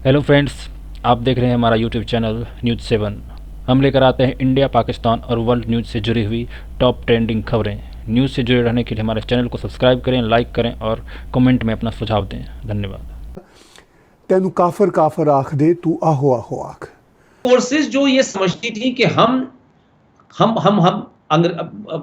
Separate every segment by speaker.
Speaker 1: Hello friends, आप देख रहे हैं हमारा यूट्यूब चैनल न्यूज़ 7। हम लेकर आते हैं इंडिया, पाकिस्तान और वर्ल्ड न्यूज़ से जुड़ी हुई टॉप ट्रेंडिंग खबरें। न्यूज़ से जुड़े रहने के लिए हमारे चैनल को सब्सक्राइब करें, लाइक करें और कमेंट में अपना सुझाव दें। धन्यवाद।
Speaker 2: तेनु काफर काफर आख दे, तू आहो आहो आख।
Speaker 3: फोर्सेस जो ये समझती थी कि हम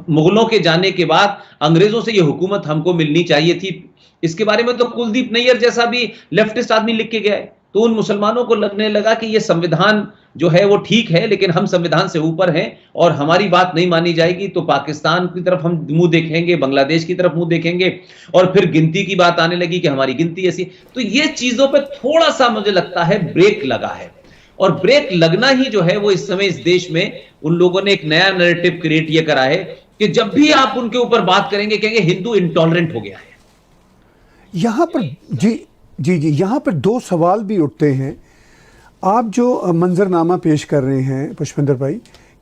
Speaker 3: मुगलों के जाने के बाद अंग्रेजों से ये हुकूमत हमको मिलनी चाहिए थी, इसके बारे में तो कुलदीप नैयर जैसा भी लेफ्टिस्ट आदमी लिख के गया है। तो उन मुसलमानों को लगने लगा कि ये संविधान जो है वो ठीक है, लेकिन हम संविधान से ऊपर हैं और हमारी बात नहीं मानी जाएगी तो पाकिस्तान की तरफ हम मुंह देखेंगे, बांग्लादेश की तरफ मुंह देखेंगे। और फिर गिनती की बात आने लगी कि हमारी गिनती ऐसी। तो ये चीजों पर थोड़ा सा मुझे लगता है ब्रेक लगा है, और ब्रेक लगना ही जो है वो इस समय इस देश में उन लोगों ने एक नया नैरेटिव क्रिएट ये करा है कि जब भी आप उनके ऊपर बात करेंगे कहेंगे हिंदू इंटॉलरेंट हो गया है।
Speaker 2: यहाँ पर जी जी जी यहाँ पर दो सवाल भी उठते हैं। आप जो मंजरनामा पेश कर रहे हैं पुष्पेंद्र भाई,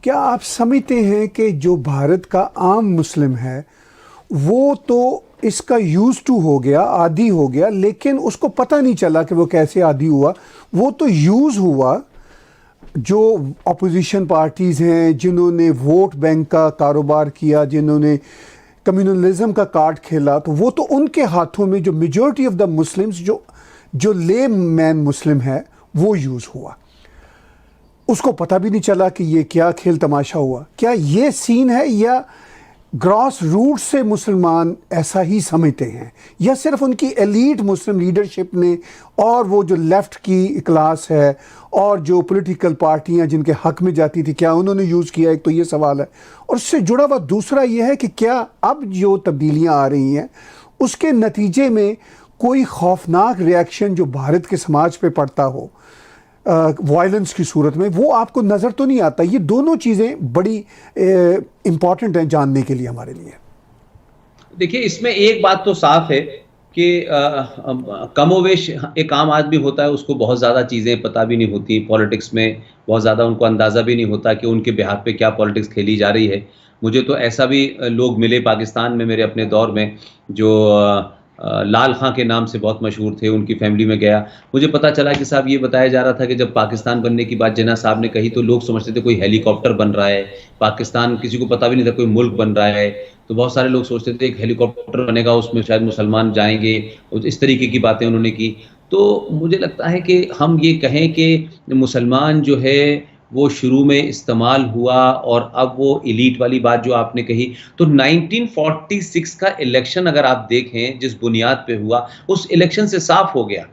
Speaker 2: क्या आप समझते हैं कि जो भारत का आम मुस्लिम है वो तो इसका यूज टू हो गया, आदी हो गया, लेकिन उसको पता नहीं चला कि वो कैसे आदी हुआ। वो तो यूज हुआ। जो अपोजिशन पार्टीज़ हैं जिन्होंने वोट बैंक का कारोबार किया, जिन्होंने कम्युनलिज्म का कार्ड खेला, तो वो तो उनके हाथों में जो मेजॉरिटी ऑफ द मुस्लिम्स, जो ले मैन मुस्लिम है, वो यूज़ हुआ। उसको पता भी नहीं चला कि ये क्या खेल तमाशा हुआ। क्या ये सीन है या ग्रास रूट से मुसलमान ऐसा ही समझते हैं, या सिर्फ उनकी एलीट मुस्लिम लीडरशिप ने और वो जो लेफ़्ट की क्लास है और जो पॉलिटिकल पार्टियां जिनके हक में जाती थी, क्या उन्होंने यूज़ किया? एक तो ये सवाल है। और उससे जुड़ा हुआ दूसरा ये है कि क्या अब जो तब्दीलियां आ रही हैं उसके नतीजे में कोई खौफनाक रिएक्शन जो भारत के समाज पे पड़ता हो वायलेंस की सूरत में, वो आपको नज़र तो नहीं आता? ये दोनों चीज़ें बड़ी इम्पॉर्टेंट हैं जानने के लिए हमारे लिए।
Speaker 3: देखिए, इसमें एक बात तो साफ है कि कमोवेश एक आम आदमी होता है, उसको बहुत ज़्यादा चीज़ें पता भी नहीं होती पॉलिटिक्स में, बहुत ज़्यादा उनको अंदाज़ा भी नहीं होता कि उनके बिहाफ पे क्या पॉलिटिक्स खेली जा रही है। मुझे तो ऐसा भी लोग मिले पाकिस्तान में मेरे अपने दौर में जो लाल खां के नाम से बहुत मशहूर थे, उनकी फैमिली में गया। मुझे पता चला कि साहब ये बताया जा रहा था कि जब पाकिस्तान बनने की बात जिन्ना साहब ने कही तो लोग समझते थे कोई हेलीकॉप्टर बन रहा है। पाकिस्तान किसी को पता भी नहीं था कोई मुल्क बन रहा है। तो बहुत सारे लोग सोचते थे एक हेलीकॉप्टर बनेगा, उसमें शायद मुसलमान जाएंगे, इस तरीके की बातें उन्होंने की। तो मुझे लगता है कि हम ये कहें कि मुसलमान जो है वो शुरू में इस्तेमाल हुआ, और अब वो एलीट वाली बात जो आपने कही, तो 1946 का इलेक्शन अगर आप देखें जिस बुनियाद पे हुआ, उस इलेक्शन से साफ हो गया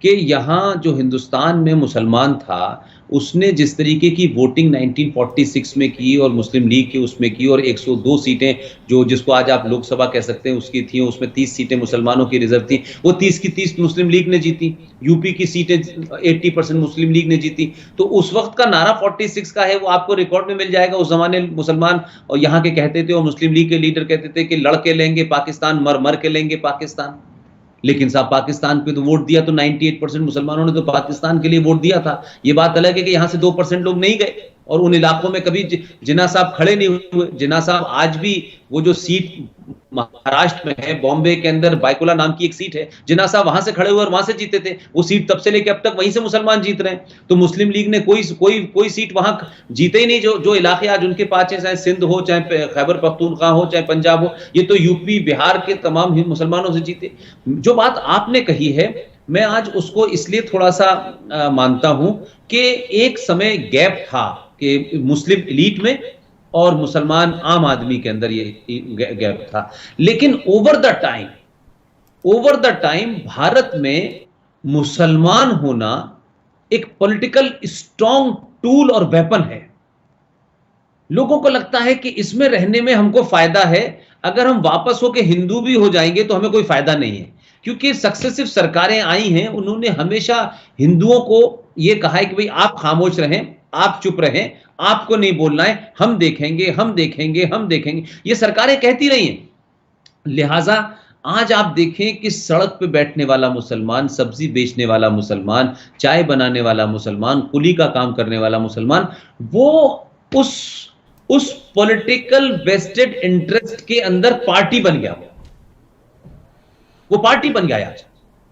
Speaker 3: कि यहाँ जो हिंदुस्तान में मुसलमान था उसने जिस तरीके की वोटिंग 1946 में की और मुस्लिम लीग की उसमें की, और 102 सीटें जो जिसको आज आप लोकसभा कह सकते हैं उसकी थी, उसमें 30 सीटें मुसलमानों की रिजर्व थी, वो 30 की 30 मुस्लिम लीग ने जीती। यूपी की सीटें 80% मुस्लिम लीग ने जीती। तो उस वक्त का नारा 46 का है, वो आपको रिकॉर्ड में मिल जाएगा। उस जमाने मुसलमान और यहाँ के कहते थे और मुस्लिम लीग के लीडर कहते थे कि लड़के लेंगे पाकिस्तान, मर मर के लेंगे पाकिस्तान। लेकिन साहब पाकिस्तान पे तो वोट दिया तो 98% मुसलमानों ने तो पाकिस्तान के लिए वोट दिया था। ये बात अलग है कि यहाँ से 2% लोग नहीं गए, और उन इलाकों में कभी जिन्ना साहब खड़े नहीं हुए। जिन्ना साहब आज भी वो जो सीट महाराष्ट्र में है, बॉम्बे के अंदर बायकुला नाम की एक सीट है, जिन्ना साहब वहां से खड़े हुए और वहां से जीते थे। वो सीट तब से लेकर अब तक वहीं से मुसलमान जीत रहे हैं। तो मुस्लिम लीग ने कोई सीट वहां जीते ही नहीं। जो इलाके आज उनके पास है, चाहे सिंध हो, चाहे खैबर पख्तूनख्वा हो, चाहे पंजाब हो, ये तो यूपी बिहार के तमाम मुसलमानों से जीते। जो बात आपने कही है, मैं आज उसको इसलिए थोड़ा सा मानता हूं कि एक समय गैप था कि मुस्लिम एलीट में और मुसलमान आम आदमी के अंदर ये गैप था। लेकिन ओवर द टाइम भारत में मुसलमान होना एक पॉलिटिकल स्ट्रॉन्ग टूल और वेपन है। लोगों को लगता है कि इसमें रहने में हमको फायदा है। अगर हम वापस होकर हिंदू भी हो जाएंगे तो हमें कोई फायदा नहीं है, क्योंकि सक्सेसिव सरकारें आई हैं, उन्होंने हमेशा हिंदुओं को यह कहा है कि भाई आप खामोश रहें, आप चुप रहें, आपको नहीं बोलना है, हम देखेंगे हम देखेंगे हम देखेंगे, ये सरकारें कहती रही हैं। लिहाजा आज आप देखें कि सड़क पे बैठने वाला मुसलमान, सब्जी बेचने वाला मुसलमान, चाय बनाने वाला मुसलमान, कुली का काम करने वाला मुसलमान, वो उस पॉलिटिकल वेस्टेड इंटरेस्ट के अंदर पार्टी बन गया। वो पार्टी बन गया आज।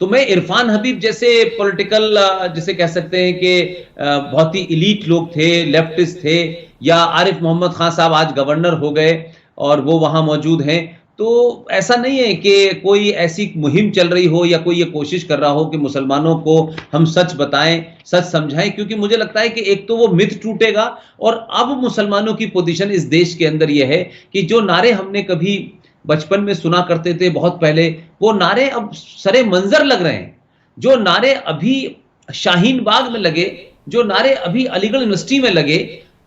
Speaker 3: तो मैं इरफान हबीब जैसे पॉलिटिकल जिसे कह सकते हैं कि बहुत ही इलीट लोग थे, लेफ्टिस्ट थे, या आरिफ मोहम्मद खान साहब आज गवर्नर हो गए और वो वहां मौजूद हैं, तो ऐसा नहीं है कि कोई ऐसी मुहिम चल रही हो या कोई ये कोशिश कर रहा हो कि मुसलमानों को हम सच बताएं, सच समझाएं, क्योंकि मुझे लगता है कि एक तो वो मिथ टूटेगा, और अब मुसलमानों की पोजीशन इस देश के अंदर ये है कि जो नारे हमने कभी बचपन में सुना करते थे बहुत पहले, वो नारे अब सरे मंजर लग रहे हैं। जो नारे अभी शाहीन बाग में लगे, जो नारे अभी अलीगढ़ यूनिवर्सिटी में लगे,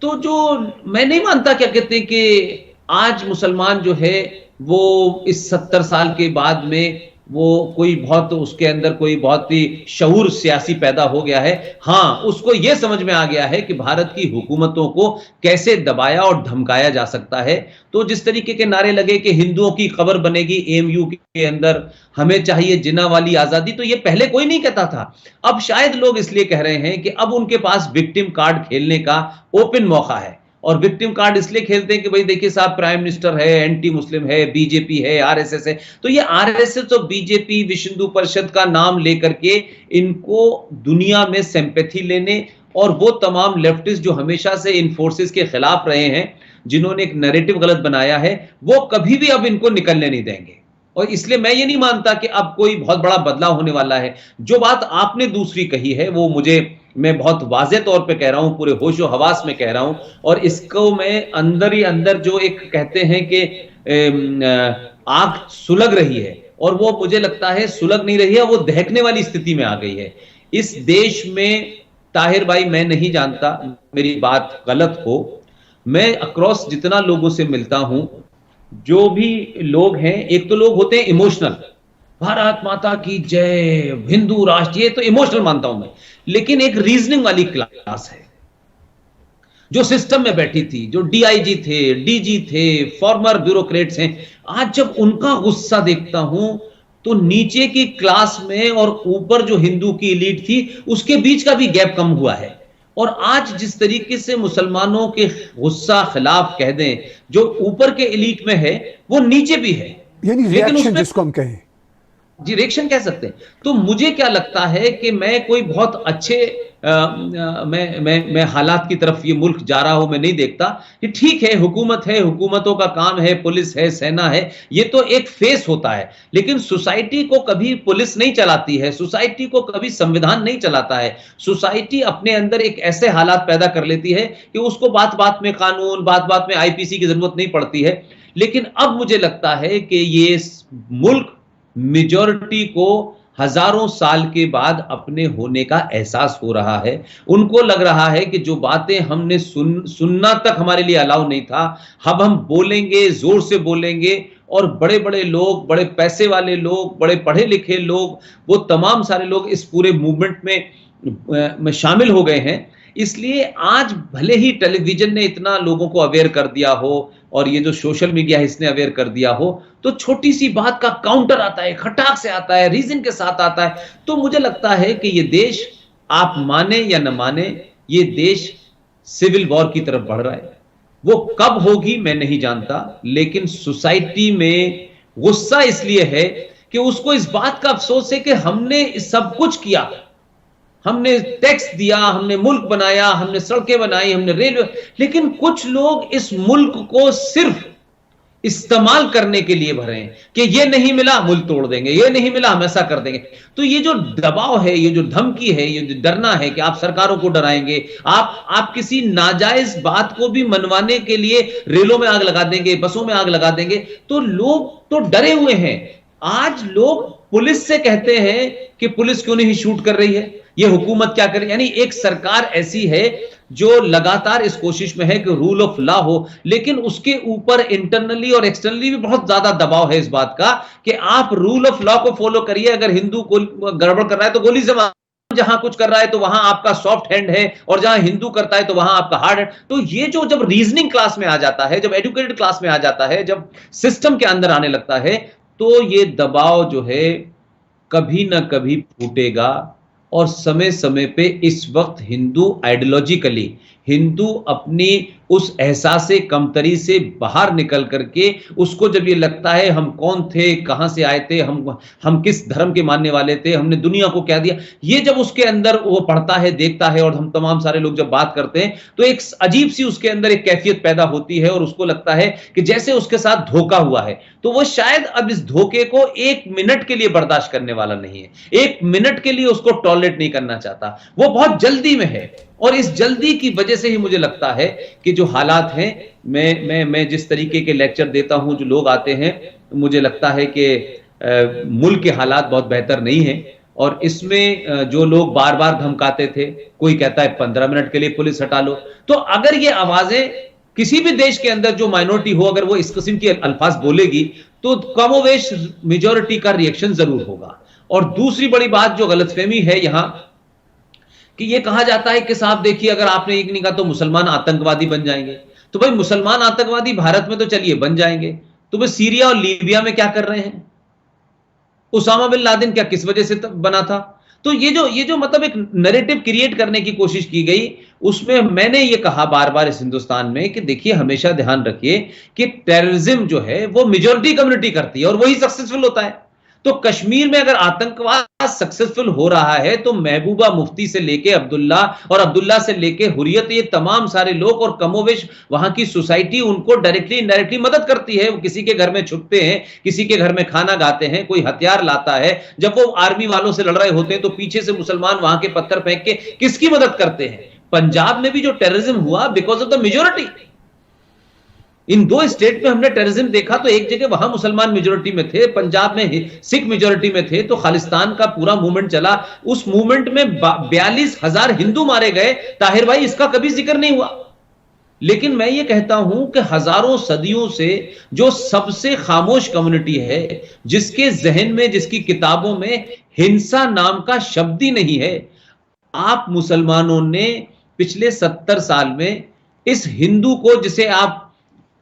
Speaker 3: तो जो मैं नहीं मानता क्या कहते हैं कि आज मुसलमान जो है वो इस 70 साल के बाद में वो कोई बहुत उसके अंदर कोई बहुत ही शऊर सियासी पैदा हो गया है। हाँ, उसको ये समझ में आ गया है कि भारत की हुकूमतों को कैसे दबाया और धमकाया जा सकता है। तो जिस तरीके के नारे लगे कि हिंदुओं की खबर बनेगी एएमयू के अंदर, हमें चाहिए जिन्ना वाली आजादी, तो ये पहले कोई नहीं कहता था। अब शायद लोग इसलिए कह रहे हैं कि अब उनके पास विक्टिम कार्ड खेलने का ओपन मौका है। और विक्टिम कार्ड इसलिए खेलते हैं कि भाई देखिए साहब, प्राइम मिनिस्टर है, एंटी मुस्लिम है, बीजेपी है, आरएसएस है, तो ये आरएसएस और बीजेपी, विश्व हिंदू परिषद का नाम लेकर के इनको दुनिया में सिंपैथी लेने, और वो तमाम लेफ्टिस्ट जो हमेशा से इन फोर्सेस के खिलाफ रहे हैं, जिन्होंने एक नैरेटिव गलत बनाया है, वो कभी भी अब इनको निकलने नहीं देंगे। और इसलिए मैं ये नहीं मानता कि अब कोई बहुत बड़ा बदलाव होने वाला है। जो बात आपने दूसरी कही है वो मुझे, मैं बहुत वाज़े तौर पे कह रहा हूं, पूरे होशो हवास में कह रहा हूं, और इसको मैं अंदर ही अंदर जो एक कहते हैं कि आग सुलग रही है, और वो मुझे लगता है सुलग नहीं रही है, वो दहकने वाली स्थिति में आ गई है इस देश में। ताहिर भाई, मैं नहीं जानता मेरी बात गलत हो, मैं अक्रॉस जितना लोगों से मिलता हूं, जो भी लोग हैं, एक तो लोग होते हैं इमोशनल, भारत माता की जय, हिंदू राष्ट्र, ये तो इमोशनल मानता हूं मैं, लेकिन एक रीजनिंग वाली क्लास है जो सिस्टम में बैठी थी, जो डीआईजी थे, डीजी थे, फॉर्मर ब्यूरोक्रेट्स हैं। आज जब उनका गुस्सा देखता हूं, तो नीचे की क्लास में और ऊपर जो हिंदू की एलीट थी, उसके बीच का भी गैप कम हुआ है। और आज जिस तरीके से मुसलमानों के गुस्सा खिलाफ कह दें, जो ऊपर के एलीट में है वो नीचे भी है,
Speaker 2: यानी
Speaker 3: लेकिन
Speaker 2: रिएक्शन
Speaker 3: उसमें
Speaker 2: जिसको हम कहें,
Speaker 3: जी रिएक्शन कह सकते हैं। तो मुझे क्या लगता है कि मैं कोई बहुत अच्छे मैं हालात की तरफ ये मुल्क जा रहा हूं, मैं नहीं देखता कि ठीक है, हुकूमत है, हुकूमतों का काम है, पुलिस है, सेना है, ये तो एक फेस होता है, लेकिन सोसाइटी को कभी पुलिस नहीं चलाती है, सोसाइटी को कभी संविधान नहीं चलाता है। सोसाइटी अपने अंदर एक ऐसे हालात पैदा कर लेती है कि उसको बात बात में कानून, बात बात में आईपीसी की जरूरत नहीं पड़ती है। लेकिन अब मुझे लगता है कि ये मुल्क मेजॉरिटी को हजारों साल के बाद अपने होने का एहसास हो रहा है। उनको लग रहा है कि जो बातें हमने सुनना तक हमारे लिए अलाउ नहीं था, अब हम बोलेंगे, जोर से बोलेंगे, और बड़े बड़े लोग, बड़े पैसे वाले लोग, बड़े पढ़े लिखे लोग, वो तमाम सारे लोग इस पूरे मूवमेंट में शामिल हो गए हैं। इसलिए आज भले ही टेलीविजन ने इतना लोगों को अवेयर कर दिया हो, और ये जो सोशल मीडिया है इसने अवेयर कर दिया हो, तो छोटी सी बात का काउंटर आता है, खटाक से आता है, रीजन के साथ आता है। तो मुझे लगता है कि ये देश, आप माने या न माने, ये देश सिविल वॉर की तरफ बढ़ रहा है। वो कब होगी मैं नहीं जानता, लेकिन सोसाइटी में गुस्सा इसलिए है कि उसको इस बात का अफसोस है कि हमने सब कुछ किया, हमने टैक्स दिया, हमने मुल्क बनाया, हमने सड़कें बनाई, हमने रेलवे, लेकिन कुछ लोग इस मुल्क को सिर्फ इस्तेमाल करने के लिए भरे हैं कि ये नहीं मिला मुल्क तोड़ देंगे, ये नहीं मिला हम ऐसा कर देंगे। तो ये जो दबाव है, ये जो धमकी है, ये जो डरना है कि आप सरकारों को डराएंगे, आप किसी नाजायज बात को भी मनवाने के लिए रेलों में आग लगा देंगे, बसों में आग लगा देंगे, तो लोग तो डरे हुए हैं। आज लोग पुलिस से कहते हैं कि पुलिस क्यों नहीं शूट कर रही है, ये हुकूमत क्या करे। यानी एक सरकार ऐसी है जो लगातार इस कोशिश में है कि रूल ऑफ लॉ हो, लेकिन उसके ऊपर इंटरनली और एक्सटर्नली भी बहुत ज्यादा दबाव है इस बात का कि आप रूल ऑफ लॉ को फॉलो करिए, अगर हिंदू को गड़बड़ कर रहा है तो गोली से मार, जहां कुछ कर रहा है तो वहां आपका सॉफ्ट हैंड है, और जहां हिंदू करता है तो वहां आपका हार्ड हैंड। तो ये जो जब रीजनिंग क्लास में आ जाता है, जब एजुकेटेड क्लास में आ जाता है, जब सिस्टम के अंदर आने लगता है, तो ये दबाव जो है कभी ना कभी फूटेगा। और समय समय पे इस वक्त हिंदू आइडियोलॉजिकली, हिंदू अपनी उस एहसास से कमतरी से बाहर निकल करके, उसको जब ये लगता है हम कौन थे, कहां से आए थे, हम किस धर्म के मानने वाले थे, हमने दुनिया को क्या दिया, ये जब उसके अंदर वो पढ़ता है, देखता है, और हम तमाम सारे लोग जब बात करते हैं तो एक अजीब सी उसके अंदर एक कैफियत पैदा होती है, और उसको लगता है कि जैसे उसके साथ धोखा हुआ है। तो वो शायद अब इस धोखे को एक मिनट के लिए बर्दाश्त करने वाला नहीं है, एक मिनट के लिए उसको टॉलरेट नहीं करना चाहता, वो बहुत जल्दी में है। और इस जल्दी की वजह से ही मुझे लगता है कि जो हालात हैं, मैं जिस तरीके के लेक्चर देता हूं, जो लोग आते हैं, मुझे लगता है कि मुल्क के हालात बहुत बेहतर नहीं है। और इसमें जो लोग बार बार धमकाते थे, कोई कहता है 15 मिनट के लिए पुलिस हटा लो, तो अगर ये आवाजें किसी भी देश के अंदर जो माइनॉरिटी हो, अगर वो इस किस्म की अल्फाज बोलेगी, तो कमोवेश मेजॉरिटी का रिएक्शन जरूर होगा। और दूसरी बड़ी बात जो गलतफहमी है यहां, कि ये कहा जाता है कि साहब देखिए, अगर आपने एक नहीं कहा तो मुसलमान आतंकवादी बन जाएंगे। तो भाई मुसलमान आतंकवादी भारत में तो चलिए बन जाएंगे, तो भाई सीरिया और लीबिया में क्या कर रहे हैं? उसामा बिन लादेन क्या किस वजह से बना था? तो ये जो मतलब एक नैरेटिव क्रिएट करने की कोशिश की गई, उसमें मैंने ये कहा बार बार इस हिंदुस्तान में कि देखिए, हमेशा ध्यान रखिए कि टेररिज्म जो है वो मेजॉरिटी कम्युनिटी करती है और वही सक्सेसफुल होता है। तो कश्मीर में अगर आतंकवाद सक्सेसफुल हो रहा है, तो महबूबा मुफ्ती से लेके अब्दुल्ला, और अब्दुल्ला से लेके हुर्रियत, ये तमाम सारे लोग और कमोवेश वहां की सोसाइटी उनको डायरेक्टली इनडायरेक्टली मदद करती है। वो किसी के घर में छुपते हैं, किसी के घर में खाना खाते हैं, कोई हथियार लाता है, जब वो आर्मी वालों से लड़ रहे होते हैं तो पीछे से मुसलमान वहां के पत्थर फेंक के किसकी मदद करते हैं? पंजाब में भी जो टेररिज्म हुआ, बिकॉज ऑफ द मेजोरिटी। इन दो स्टेट में हमने टेररिज्म देखा, तो एक जगह वहां मुसलमान मेजोरिटी में थे, पंजाब में सिख मेजोरिटी में थे, तो खालिस्तान का पूरा मूवमेंट चला। उस मूवमेंट में 42,000 हिंदू मारे गए। ताहिर भाई, इसका कभी जिक्र नहीं हुआ। लेकिन मैं ये कहता हूं कि हजारों सदियों से जो सबसे खामोश कम्युनिटी है, जिसके जहन में, जिसकी किताबों में हिंसा नाम का शब्द ही नहीं है, आप मुसलमानों ने पिछले 70 साल में इस हिंदू को, जिसे आप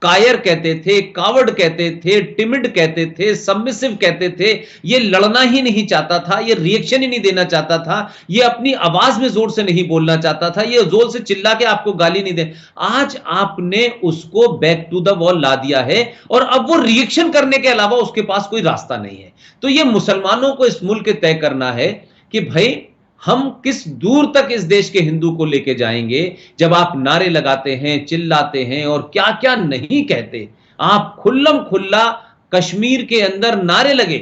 Speaker 3: कायर कहते थे, कावर्ड कहते थे, टिमिड कहते थे, सबमिसिव कहते थे, ये लड़ना ही नहीं चाहता था, ये रिएक्शन ही नहीं देना चाहता था, ये अपनी आवाज में जोर से नहीं बोलना चाहता था, ये जोर से चिल्ला के आपको गाली नहीं दे। आज आपने उसको बैक टू द वॉल ला दिया है, और अब वो रिएक्शन करने के अलावा उसके पास कोई रास्ता नहीं है। तो ये मुसलमानों को इस मुल्क तय करना है कि भाई, हम किस दूर तक इस देश के हिंदू को लेके जाएंगे, जब आप नारे लगाते हैं, चिल्लाते हैं और क्या क्या नहीं कहते। आप खुल्लम खुल्ला कश्मीर के अंदर नारे लगे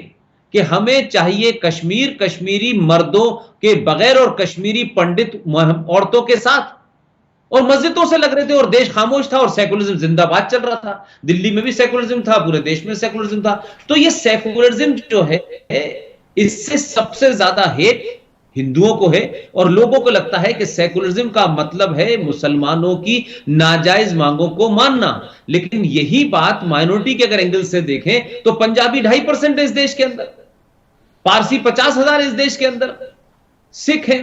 Speaker 3: कि हमें चाहिए कश्मीर, कश्मीरी मर्दों के बगैर और कश्मीरी पंडित औरतों के साथ, और मस्जिदों से लग रहे थे, और देश खामोश था और सेकुलरिज्म जिंदाबाद चल रहा था। दिल्ली में भी सेकुलरिज्म था, पूरे देश में सेकुलरिज्म था। तो ये सेकुलरिज्म जो है, इससे सबसे ज्यादा हेट हिंदुओं को है, और लोगों को लगता है कि सेकुलरिज्म का मतलब है मुसलमानों की नाजायज मांगों को मानना। लेकिन यही बात माइनॉरिटी के अगर एंगल से देखें, तो पंजाबी 2.5% है इस देश के अंदर, पारसी 50,000 इस देश के अंदर, सिख हैं,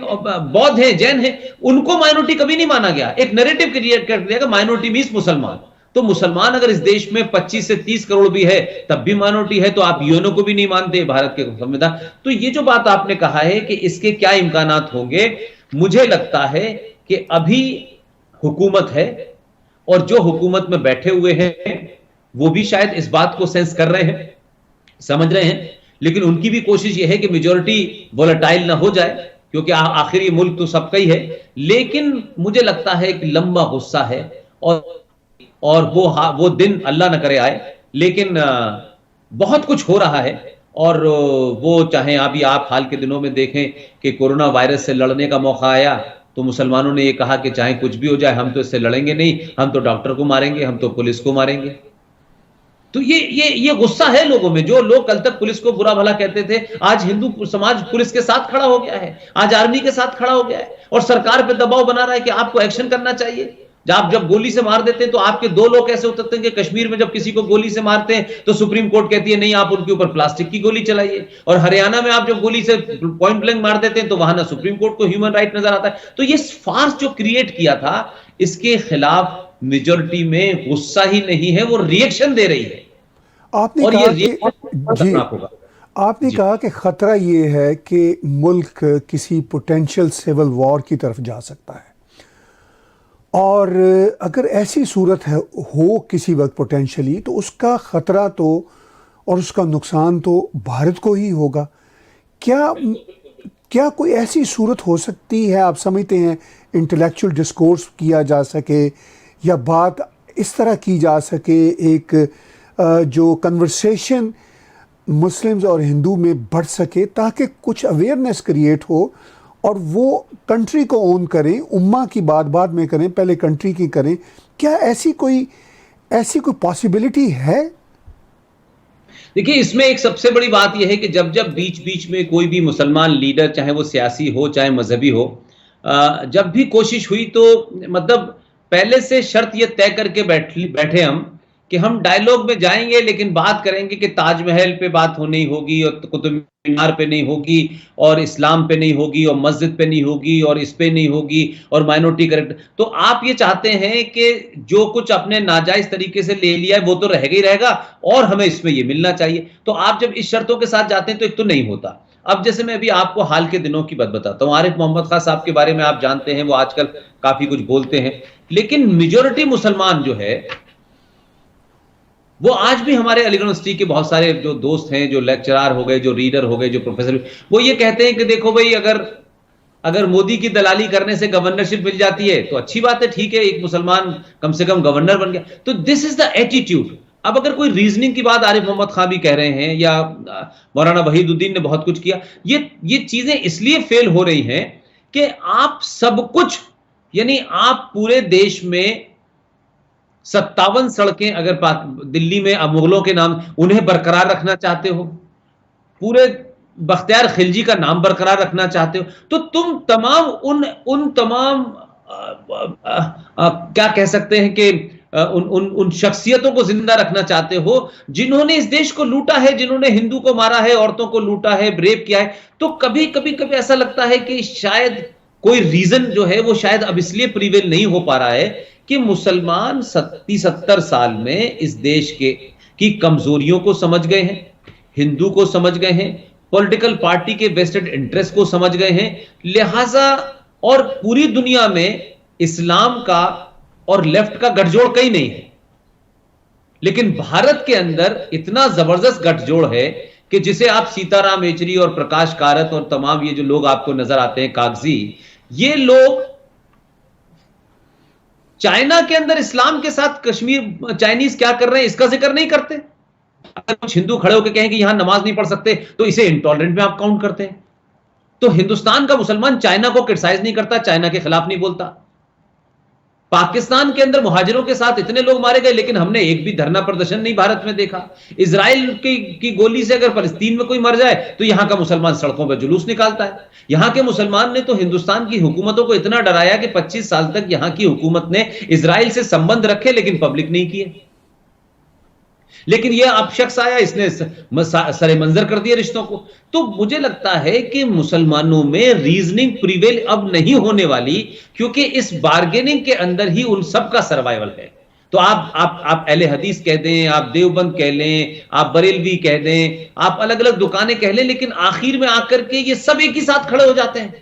Speaker 3: बौद्ध हैं, जैन हैं, उनको माइनॉरिटी कभी नहीं माना गया। एक नैरेटिव क्रिएट कर दिया कि माइनॉरिटी मींस मुसलमान। तो मुसलमान अगर इस देश में 25 से 30 करोड़ भी है, तब भी माइनॉरिटी है, तो आप यूएनओ को भी नहीं मानते, भारत के संविधान। तो ये जो बात आपने कहा है कि इसके क्या इम्कानात होंगे, मुझे लगता है कि अभी हुकूमत है, और जो हुकूमत में बैठे हुए हैं वो भी शायद इस बात को सेंस कर रहे हैं, समझ रहे हैं, लेकिन उनकी भी कोशिश ये है कि मेजॉरिटी वोलेटाइल ना हो जाए, क्योंकि आखिर ये मुल्क तो सबका ही है। लेकिन मुझे लगता है कि लंबा गुस्सा है, और वो दिन अल्लाह न करे आए, लेकिन बहुत कुछ हो रहा है। और वो चाहे अभी आप हाल के दिनों में देखें कि कोरोना वायरस से लड़ने का मौका आया, तो मुसलमानों ने ये कहा कि चाहे कुछ भी हो जाए, हम तो इससे लड़ेंगे नहीं, हम तो डॉक्टर को मारेंगे, हम तो पुलिस को मारेंगे। तो ये गुस्सा है लोगों में। जो लोग कल तक पुलिस को बुरा भला कहते थे, आज हिंदू समाज पुलिस के साथ खड़ा हो गया है, आज आर्मी के साथ खड़ा हो गया है, और सरकार पे दबाव बना रहा है कि आपको एक्शन करना चाहिए। जब गोली से मार देते हैं, तो आपके दो लोग कैसे उतरते हैं कि कश्मीर में जब किसी को गोली से मारते हैं तो सुप्रीम कोर्ट कहती है नहीं, आप उनके ऊपर प्लास्टिक की गोली चलाइए, और हरियाणा में आप जब गोली से पॉइंट ब्लैंक मार देते हैं तो वहां ना सुप्रीम कोर्ट को ह्यूमन राइट नजर आता है। तो ये फार्स जो क्रिएट किया था, इसके खिलाफ मेजोरिटी में गुस्सा ही नहीं है, वो रिएक्शन दे रही है।
Speaker 2: आपने
Speaker 3: और
Speaker 2: कहा
Speaker 3: ये
Speaker 2: जी, आपने कहा कि खतरा ये है कि मुल्क किसी पोटेंशियल सिविल वॉर की तरफ जा सकता है। और अगर ऐसी सूरत है हो किसी वक्त पोटेंशली, तो उसका ख़तरा तो और उसका नुकसान तो भारत को ही होगा। क्या क्या कोई ऐसी सूरत हो सकती है, आप समझते हैं, इंटेलेक्चुअल डिस्कोर्स किया जा सके या बात इस तरह की जा सके, एक जो कन्वर्सेशन मुस्लिम्स और हिंदू में बढ़ सके, ताकि कुछ अवेयरनेस क्रिएट हो और वो कंट्री को ओन करें, उम्मा की बात बाद में करें, पहले कंट्री की करें? क्या ऐसी कोई पॉसिबिलिटी है?
Speaker 3: देखिए, इसमें एक सबसे बड़ी बात यह है कि जब जब बीच बीच में कोई भी मुसलमान लीडर, चाहे वो सियासी हो चाहे मजहबी हो, जब भी कोशिश हुई तो मतलब पहले से शर्त ये तय करके बैठे हम कि हम डायलॉग में जाएंगे लेकिन बात करेंगे कि ताजमहल पे बात हो नहीं होगी और कुतुब मीनार पे नहीं होगी और इस्लाम पे नहीं होगी और मस्जिद पे नहीं होगी और इस पे नहीं होगी और माइनॉरिटी करेक्ट। तो आप ये चाहते हैं कि जो कुछ आपने नाजायज तरीके से ले लिया है वो तो रहेगा ही रहेगा और हमें इसमें ये मिलना चाहिए। तो आप जब इस शर्तों के साथ जाते हैं तो एक तो नहीं होता। अब जैसे मैं अभी आपको हाल के दिनों की बात बताता हूं, आरिफ मोहम्मद खान साहब के बारे में आप जानते हैं, वो आजकल काफी कुछ बोलते हैं, लेकिन मेजॉरिटी मुसलमान जो है वो आज भी हमारे अलीगढ़ यूनिवर्सिटी के बहुत सारे जो दोस्त हैं, जो लेक्चरर हो गए, जो रीडर हो गए, जो प्रोफेसर, वो ये कहते हैं कि देखो भाई, अगर मोदी की दलाली करने से गवर्नरशिप मिल जाती है तो अच्छी बात है, ठीक है, एक मुसलमान कम से कम गवर्नर बन गया। तो दिस इज द एटीट्यूड। अब अगर कोई रीजनिंग की बात आरिफ मोहम्मद खान भी कह रहे हैं या मौलाना वहीदुद्दीन ने बहुत कुछ किया, ये चीजें इसलिए फेल हो रही हैं कि आप सब कुछ, यानी आप पूरे देश में 57 सड़कें अगर दिल्ली में मुगलों के नाम उन्हें बरकरार रखना चाहते हो, पूरे बख्तियार खिलजी का नाम बरकरार रखना चाहते हो, तो तुम तमाम उन तमाम क्या कह सकते हैं कि उन शख्सियतों को जिंदा रखना चाहते हो जिन्होंने इस देश को लूटा है, जिन्होंने हिंदू को मारा है, औरतों को लूटा है, रेप किया है। तो कभी कभी ऐसा लगता है कि शायद कोई रीजन जो है वो शायद अब इसलिए प्रिवेल नहीं हो पा रहा है कि मुसलमान 70 साल में इस देश की कमजोरियों को समझ गए हैं, हिंदू को समझ गए हैं, पॉलिटिकल पार्टी के वेस्टेड इंटरेस्ट को समझ गए हैं, लिहाजा और पूरी दुनिया में इस्लाम का और लेफ्ट का गठजोड़ कहीं नहीं है, लेकिन भारत के अंदर इतना जबरदस्त गठजोड़ है कि जिसे आप सीताराम येचुरी और प्रकाश कारत और तमाम ये जो लोग आपको नजर आते हैं कागजी, ये लोग चाइना के अंदर इस्लाम के साथ कश्मीर चाइनीज क्या कर रहे हैं इसका जिक्र नहीं करते। अगर कुछ हिंदू खड़े होकर कहें कि यहां नमाज नहीं पढ़ सकते तो इसे इंटॉलरेंट में आप काउंट करते हैं। तो हिंदुस्तान का मुसलमान चाइना को क्रिटिसाइज नहीं करता, चाइना के खिलाफ नहीं बोलता। पाकिस्तान के अंदर मुहाजिरों के साथ इतने लोग मारे गए लेकिन हमने एक भी धरना प्रदर्शन नहीं भारत में देखा। इजराइल की गोली से अगर फलस्तीन में कोई मर जाए तो यहां का मुसलमान सड़कों पर जुलूस निकालता है। यहां के मुसलमान ने तो हिंदुस्तान की हुकूमतों को इतना डराया कि 25 साल तक यहां की हुकूमत ने इजराइल से संबंध रखे लेकिन पब्लिक नहीं किए। लेकिन यह अब शख्स आया, इसने सरे मंजर कर दिया रिश्तों को। तो मुझे लगता है कि मुसलमानों में रीजनिंग प्रिवेल अब नहीं होने वाली, क्योंकि इस बार्गेनिंग के अंदर ही उन सब का सर्वाइवल है। तो आप अहले हदीस कह दें, आप देवबंद कह लें, आप बरेलवी कह दें, आप अलग अलग दुकानें कह लें, लेकिन आखिर में आकर के ये सब एक ही साथ खड़े हो जाते हैं।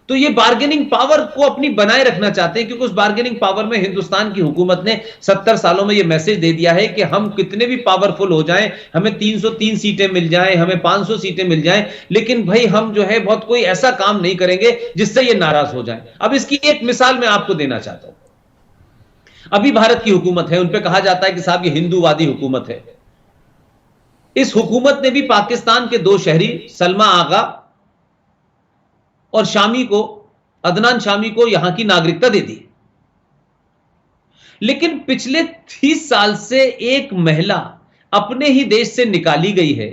Speaker 3: तो ये बार्गेनिंग पावर को अपनी बनाए रखना चाहते हैं, क्योंकि उस बार्गेनिंग पावर में हिंदुस्तान की हुकूमत ने 70 सालों में ये मैसेज दे दिया है कि हम कितने भी पावरफुल हो जाएं, हमें 303 सीटें मिल जाएं, हमें 500 सीटें मिल जाएं, लेकिन भाई हम जो है बहुत कोई ऐसा काम नहीं करेंगे जिससे ये नाराज हो जाएं। अब इसकी एक मिसाल मैं आपको देना चाहता हूं। अभी भारत की हुकूमत है, उन पर कहा जाता है कि साहब ये हिंदूवादी हुकूमत है। इस हुकूमत ने भी पाकिस्तान के 2 शहरी सलमा आगा और शामी को, अदनान शामी को यहां की नागरिकता दे दी। लेकिन पिछले 30 साल से एक महिला अपने ही देश से निकाली गई है,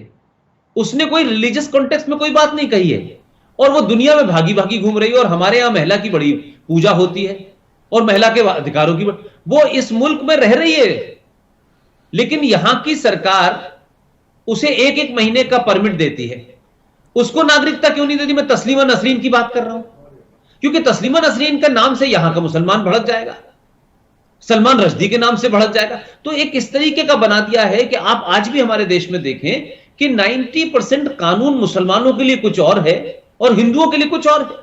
Speaker 3: उसने कोई रिलीजियस कॉन्टेक्स्ट में कोई बात नहीं कही है और वो दुनिया में भागी भागी घूम रही है। और हमारे यहां महिला की बड़ी पूजा होती है और महिला के अधिकारों की, वो इस मुल्क में रह रही है, लेकिन यहां की सरकार उसे 1-1 महीने का परमिट देती है। उसको नागरिकता क्यों नहीं देती? मैं तस्लीमा नसरीन की बात कर रहा हूं, क्योंकि तस्लीमा नसरीन का नाम से यहां का मुसलमान भड़क जाएगा, सलमान रश्दी के नाम से भड़क जाएगा। तो एक इस तरीके का बना दिया है कि आप आज भी हमारे देश में देखें कि 90% कानून मुसलमानों के लिए कुछ और है और हिंदुओं के लिए कुछ और है।